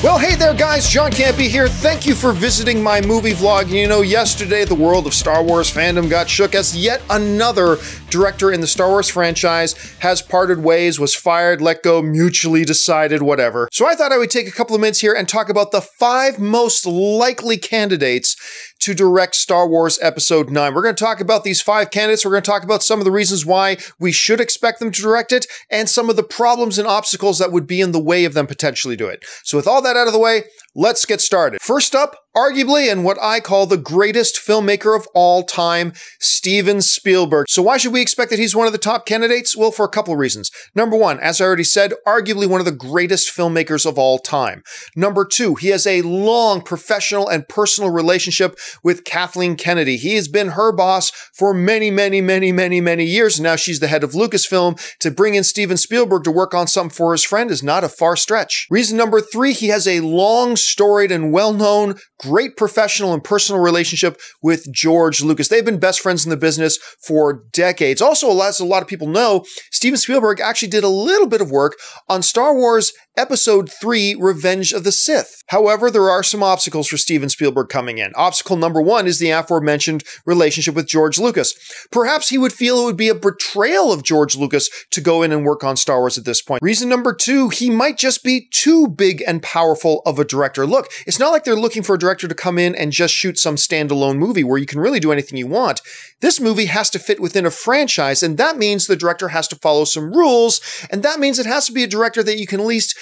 Well, hey there guys, Jon Campea here. Thank you for visiting my movie vlog. You know, yesterday the world of Star Wars fandom got shook as yet another director in the Star Wars franchise has parted ways, was fired, let go, mutually decided, whatever. So I thought I would take a couple of minutes here and talk about the 5 most likely candidates to direct Star Wars Episode 9. We're going to talk about these 5 candidates. We're going to talk about some of the reasons why we should expect them to direct it and some of the problems and obstacles that would be in the way of them potentially do it. So with all that out of the way, let's get started. First up, arguably, and what I call the greatest filmmaker of all time, Steven Spielberg. So why should we expect that he's one of the top candidates? Well, for a couple of reasons. Number one, as I already said, arguably one of the greatest filmmakers of all time. Number two, he has a long professional and personal relationship with Kathleen Kennedy. He has been her boss for many years. Now she's the head of Lucasfilm. To bring in Steven Spielberg to work on something for his friend is not a far stretch. Reason number three, he has a long, storied, and well-known great professional and personal relationship with George Lucas. They've been best friends in the business for decades. Also, as a lot of people know, Steven Spielberg actually did a little bit of work on Star Wars Episode 3, Revenge of the Sith. However, there are some obstacles for Steven Spielberg coming in. Obstacle number one is the aforementioned relationship with George Lucas. Perhaps he would feel it would be a betrayal of George Lucas to go in and work on Star Wars at this point. Reason number two, he might just be too big and powerful of a director. Look, it's not like they're looking for a director to come in and just shoot some standalone movie where you can really do anything you want. This movie has to fit within a franchise, and that means the director has to follow some rules, and that means it has to be a director that you can at least,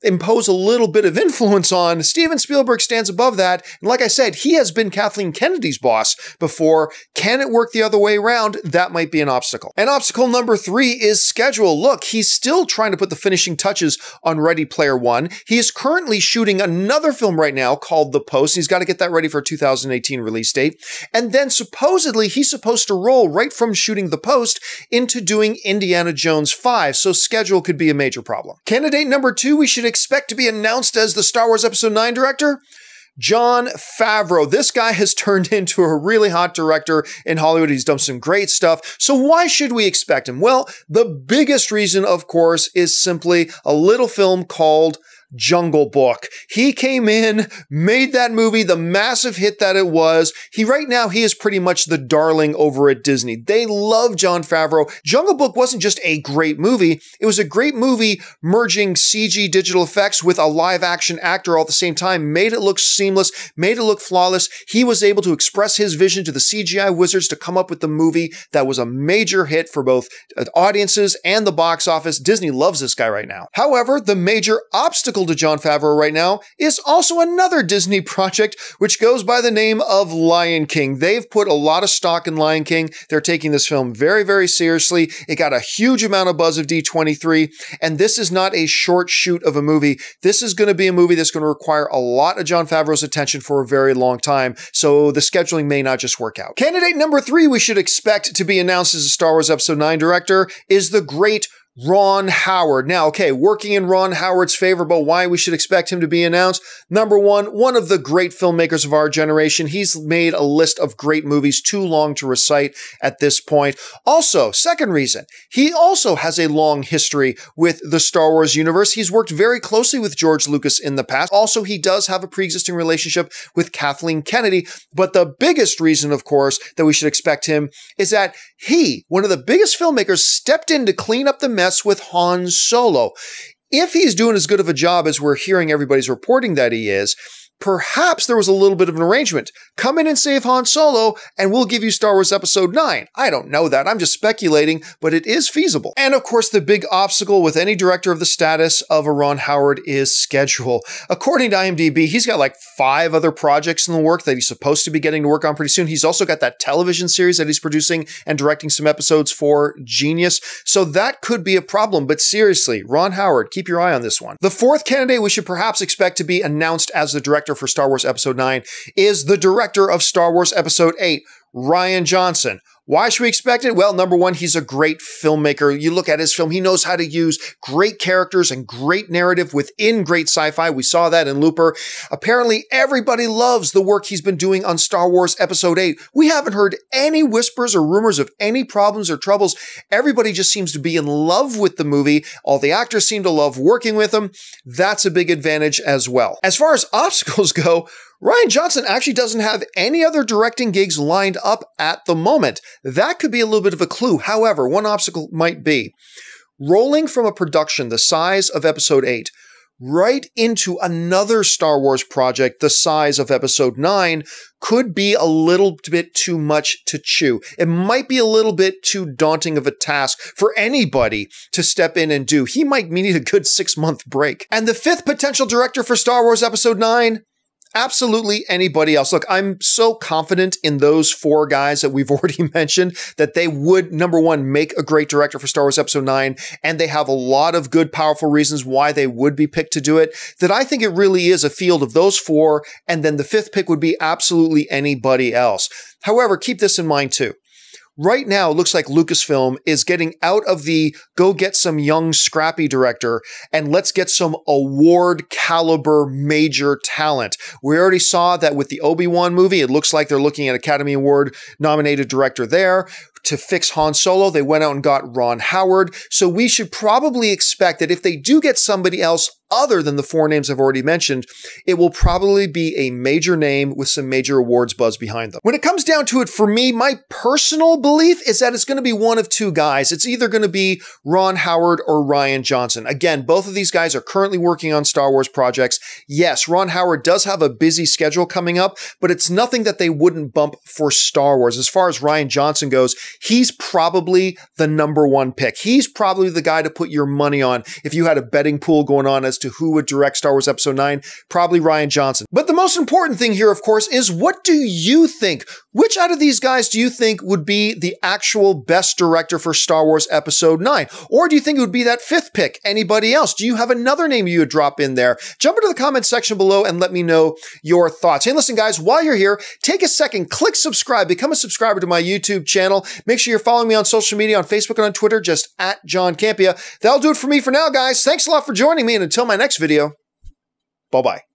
impose a little bit of influence on. Steven Spielberg stands above that, and like I said, he has been Kathleen Kennedy's boss before. Can it work the other way around? That might be an obstacle. And obstacle number three is schedule. Look, he's still trying to put the finishing touches on Ready Player One. He is currently shooting another film right now called The Post. He's got to get that ready for a 2018 release date. And then supposedly he's supposed to roll right from shooting The Post into doing Indiana Jones 5. So schedule could be a major problem. Candidate number two we should expect to be announced as the Star Wars Episode 9 director? Jon Favreau. This guy has turned into a really hot director in Hollywood. He's done some great stuff. So why should we expect him? Well, the biggest reason, of course, is simply a little film called Jungle Book. He came in, made that movie the massive hit that it was. Right now, he is pretty much the darling over at Disney. They love Jon Favreau. Jungle Book wasn't just a great movie. It was a great movie merging CG digital effects with a live action actor all at the same time, made it look seamless, made it look flawless. He was able to express his vision to the CGI wizards to come up with the movie that was a major hit for both audiences and the box office. Disney loves this guy right now. However, the major obstacle to Jon Favreau right now is also another Disney project, which goes by the name of Lion King. They've put a lot of stock in Lion King. They're taking this film very seriously. It got a huge amount of buzz of D23, and this is not a short shoot of a movie. This is going to be a movie that's going to require a lot of Jon Favreau's attention for a very long time, so the scheduling may not just work out. Candidate number three we should expect to be announced as a Star Wars Episode 9 director is the great Ron Howard. Now, okay, working in Ron Howard's favor, but why we should expect him to be announced? Number one of the great filmmakers of our generation. He's made a list of great movies too long to recite at this point. Also, second reason, he also has a long history with the Star Wars universe. He's worked very closely with George Lucas in the past. Also, he does have a pre-existing relationship with Kathleen Kennedy. But the biggest reason, of course, that we should expect him is that he, one of the biggest filmmakers, stepped in to clean up the mess with Han Solo. If he's doing as good of a job as we're hearing everybody's reporting that he is, perhaps there was a little bit of an arrangement. Come in and save Han Solo, and we'll give you Star Wars Episode 9. I don't know that. I'm just speculating, but it is feasible. And of course, the big obstacle with any director of the status of a Ron Howard is schedule. According to IMDb, he's got like 5 other projects in the work that he's supposed to be getting to work on pretty soon. He's also got that television series that he's producing and directing some episodes for, Genius. So that could be a problem, but seriously, Ron Howard, keep your eye on this one. The fourth candidate we should perhaps expect to be announced as the director for Star Wars Episode 9 is the director of Star Wars Episode 8, Rian Johnson. Why should we expect it? Well, number one, he's a great filmmaker. You look at his film, he knows how to use great characters and great narrative within great sci-fi. We saw that in Looper. Apparently, everybody loves the work he's been doing on Star Wars Episode 8. We haven't heard any whispers or rumors of any problems or troubles. Everybody just seems to be in love with the movie. All the actors seem to love working with him. That's a big advantage as well. As far as obstacles go, Rian Johnson actually doesn't have any other directing gigs lined up at the moment. That could be a little bit of a clue. However, one obstacle might be rolling from a production the size of Episode 8 right into another Star Wars project the size of Episode 9 could be a little bit too much to chew. It might be a little bit too daunting of a task for anybody to step in and do. He might need a good 6-month break. And the fifth potential director for Star Wars Episode 9? Absolutely anybody else. Look, I'm so confident in those 4 guys that we've already mentioned that they would, number one, make a great director for Star Wars Episode 9, and they have a lot of good, powerful reasons why they would be picked to do it, that I think it really is a field of those 4, and then the 5th pick would be absolutely anybody else. However, keep this in mind too. Right now, it looks like Lucasfilm is getting out of the go get some young scrappy director and let's get some award caliber major talent. We already saw that with the Obi-Wan movie. It looks like they're looking at Academy Award nominated director there. To fix Han Solo, they went out and got Ron Howard. So we should probably expect that if they do get somebody else other than the 4 names I've already mentioned, it will probably be a major name with some major awards buzz behind them. When it comes down to it, for me, my personal belief is that it's going to be one of 2 guys. It's either going to be Ron Howard or Rian Johnson. Again, both of these guys are currently working on Star Wars projects. Yes, Ron Howard does have a busy schedule coming up, but it's nothing that they wouldn't bump for Star Wars. As far as Rian Johnson goes, he's probably the number 1 pick. He's probably the guy to put your money on if you had a betting pool going on as to who would direct Star Wars Episode 9, probably Rian Johnson. But the most important thing here, of course, is what do you think? Which out of these guys do you think would be the actual best director for Star Wars Episode 9? Or do you think it would be that 5th pick? Anybody else? Do you have another name you would drop in there? Jump into the comments section below and let me know your thoughts. Hey, listen, guys, while you're here, take a second, click subscribe, become a subscriber to my YouTube channel. Make sure you're following me on social media, on Facebook and on Twitter, just at Jon Campea. That'll do it for me for now, guys. Thanks a lot for joining me, and until my next video, bye-bye.